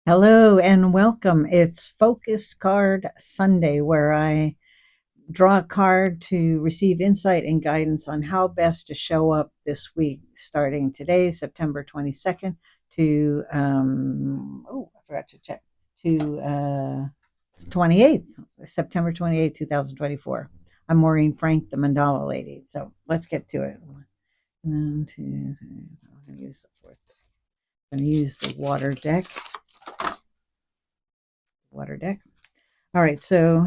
Hello and welcome. It's Focus Card Sunday, where I draw a card to receive insight and guidance on how best to show up this week, starting today, September 22nd, to, I forgot to check, to 28th, September 28th, 2024. I'm Maureen Frank, the Mandala Lady. So let's get to it. One, two, three. I'm going to use the fourth. I'm going to use the water deck. Water deck. All right, so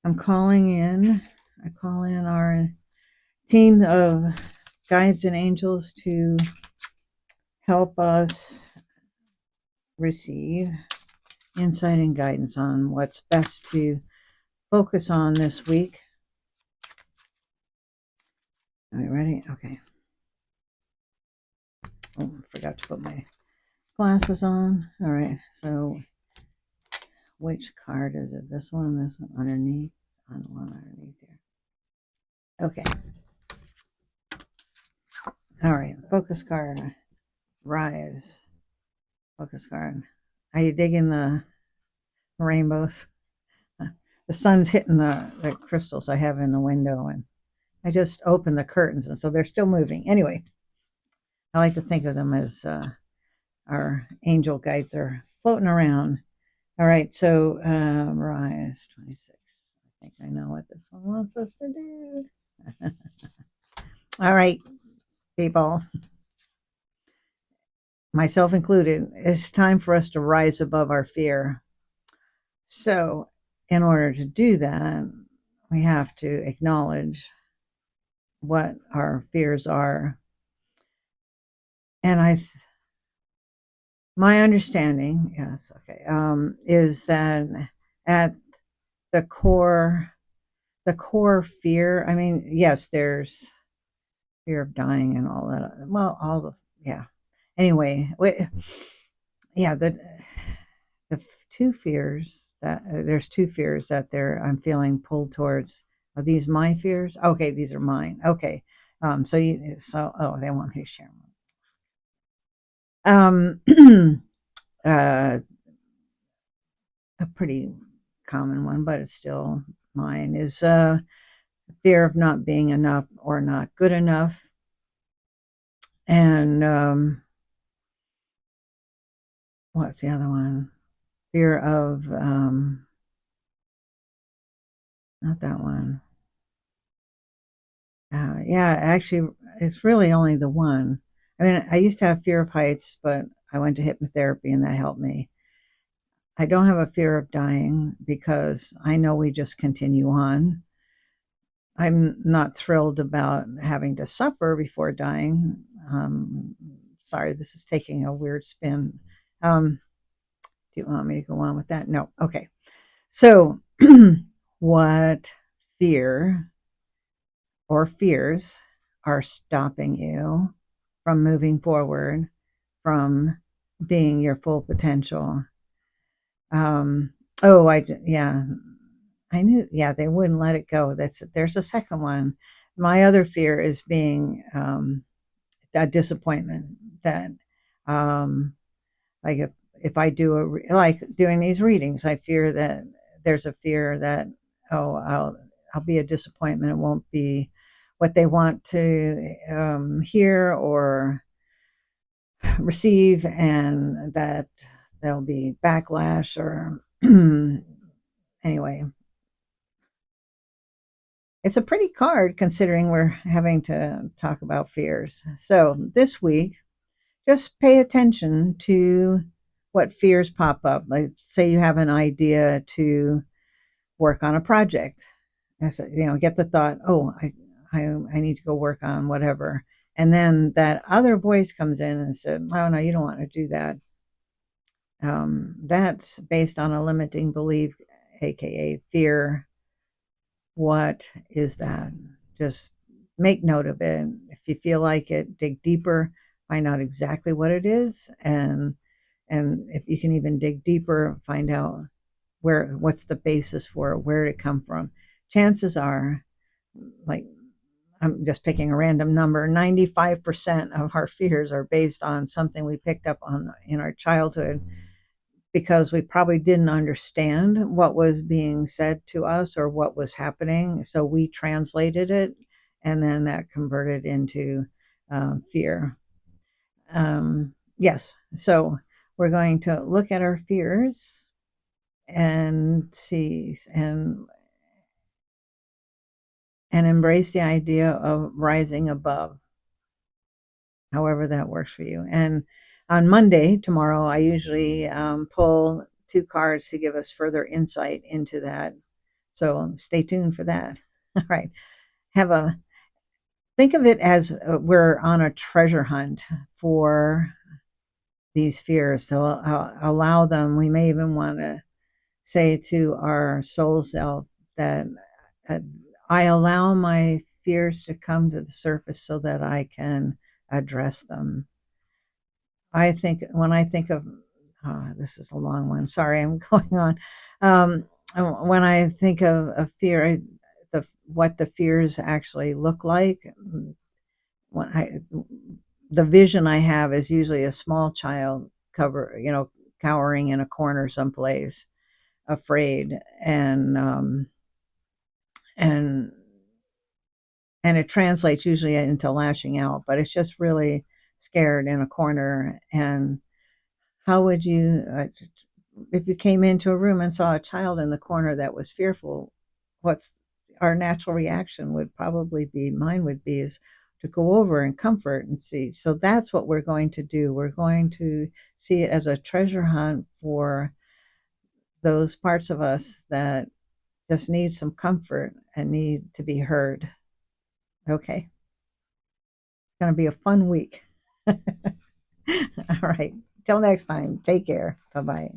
I'm calling in. I call in our team of guides and angels to help us receive insight and guidance on what's best to focus on this week. Are you ready? Okay. Oh, I forgot to put my glasses on. All right, so which card is it? This one underneath, on the one underneath here. Okay. All right, focus card, rise. Focus card. Are you digging the rainbows? The sun's hitting the crystals I have in the window, and I just opened the curtains, and so they're still moving. Anyway, I like to think of them as our angel guides are floating around. All right, so rise 26. I think I know what this one wants us to do. All right, people, myself included, it's time for us to rise above our fear. So, in order to do that, we have to acknowledge what our fears are. And my understanding, yes, okay, is that at the core, fear. I mean, yes, there's fear of dying and all that. Well, all the yeah. Anyway, yeah, the two fears that there's two fears that I'm feeling pulled towards. Are these my fears? Okay, these are mine. Okay, oh, they want me to share them. Uh, a pretty common one, but it's still mine, is fear of not being enough or not good enough. And what's the other one? Fear of, not that one. Yeah, actually, it's really only the one. I mean, I used to have fear of heights, but I went to hypnotherapy and that helped me. I don't have a fear of dying because I know we just continue on. I'm not thrilled about having to suffer before dying. Sorry, this is taking a weird spin. Do you want me to go on with that? No. Okay. So, what fear or fears are stopping you from moving forward, from being your full potential? Oh, yeah, I knew, yeah, they wouldn't let it go. There's a second one. My other fear is being a disappointment that, um, like if I do like doing these readings, I fear that there's a fear that, oh, I'll be a disappointment. It won't be what they want to hear or receive, and that there'll be backlash or anyway, it's a pretty card considering we're having to talk about fears. So this week, just pay attention to what fears pop up. Like, say you have an idea to work on a project. Get the thought, oh, I need to go work on whatever. And then that other voice comes in and said, oh, no, you don't want to do that. That's based on a limiting belief, aka fear. What is that? Just make note of it. If you feel like it, dig deeper, find out exactly what it is, and if you can even dig deeper, find out what's the basis for it, where did it come from. Chances are, like, I'm just picking a random number, 95% of our fears are based on something we picked up on in our childhood, because we probably didn't understand what was being said to us or what was happening. So we translated it, and then that converted into fear. Yes. So we're going to look at our fears and see and embrace the idea of rising above, however that works for you. And on Monday, tomorrow, I usually pull two cards to give us further insight into that. So stay tuned for that. All right. Have a Think of it as we're on a treasure hunt for these fears. So allow them. We may even want to say to our soul self that uh, I allow my fears to come to the surface so that I can address them. When I think of, this is a long one. Sorry, I'm going on. When I think of fear, what the fears actually look like, when the vision I have is usually a small child cowering in a corner someplace, afraid, and and it translates usually into lashing out, but it's just really scared in a corner. And how would you, if you came into a room and saw a child in the corner that was fearful, what's our natural reaction would probably be, mine would be, is to go over and comfort and see. So that's what we're going to do. We're going to see it as a treasure hunt for those parts of us that just need some comfort and need to be heard. Okay. It's going to be a fun week. All right. Till next time. Take care. Bye bye.